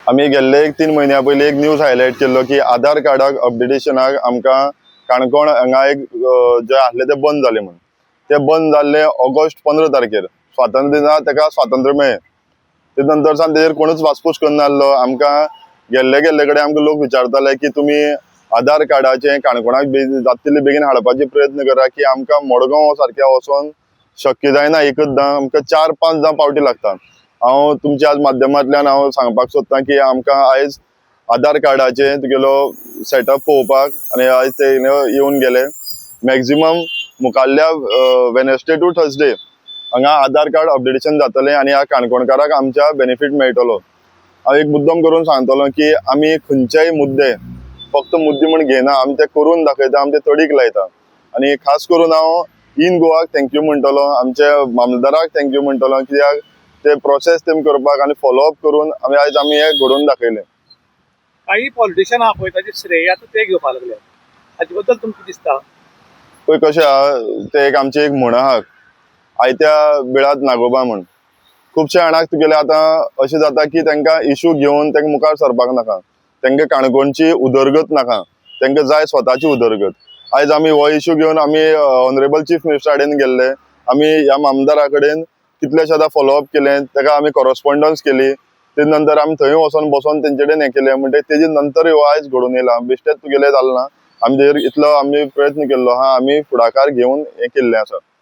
आम्ही गेल्ले 3 महिन्या पयलीं एक न्यूज हायलायट केल्लो की आधार कार्डाक अपडेटेशनाक आमकां काणकोण हांगा एक जे आसले ते बंद जाले म्हणून. ते बंद जाल्ले ऑगस्ट 15 तारखेर स्वातंत्र्य दिना ताका स्वातंत्र्य मेळ्ळें. ते नंतरसान तेजेर कोणूच वासपूस करना आसलो. आमकां गेल्ले कडेन आमकां लोक विचारताले की तुमी आधार कार्डाचे काणकोणाक जाता तितले बेगीन हाडपाचे प्रयत्न करा की आमकां मडगांव सारक्या वचोन शक्य जायना. एकचदां आमकां 4-5 पावटी लागता. हांव तुमच्या आज माध्यमांतल्यान हांव सांगपाक सोदतां की आमकां आयज आधार कार्डाचे तुगेलो सेटअप पळोवपाक आनी आयज ते येवन गेले. मॅक्झिमम मुखाल्ल्या वेनसडे टू थर्सडे हांगा आधार कार्ड अपडेटेशन जातलें आनी ह्या काणकोणकाराक आमच्या बेनिफीट मेळटलो. हांव एक मुद्दम करून सांगतलो की आमी खंयचेय मुद्दे फक्त मुद्दे म्हूण घेयना, आमी ते करून दाखयता, आमी ते तडीक लायता. आनी खास करून हांव इन गोवाक थँक्यू म्हणटलो, आमच्या मामलेदाराक थँक्यू म्हणटलो कित्याक ते प्रोसेस तेमी करपाक आनी फॉलोअप करून आयज आमी हे घडोवन दाखयलें. काही पॉलिटिशियन आहा पळय ताचे श्रेय आतां ते घेवपाक लागले. हाचे बद्दल तुमकां दिसता? पळय कशें आहा, ते एक आमची एक म्हण आहा, आयत्या बिळात नागोबा म्हण. खुबशे जाणांक तुगेले आतां अशें जाता की तांकां इशू घेवन तांकां मुखार सरपाक नाका. तांकां काणकोणची उदरगत नाका, तांकां जाय स्वताची उदरगत. आयज आमी हो इशू घेवन आमी ऑनरेबल चीफ मिनिस्टरा कडेन गेल्ले. आमी ह्या आमदारा कडेन कितलेशे आतां फॉलोअप केलें, ताका आमी कॉरस्पॉन्डन्स केली. तेजे नंतर आमी थंय वचोन बसोन तेंचे कडेन हें केलें. म्हणजे तेजे नंतर हो आयज घडोवन येयला. बेश्टेच तुगेलें जालें ना. आमी तेजेर इतलो प्रयत्न केल्लो आहा, आमी फुडाकार घेवन हें केल्लें आसा.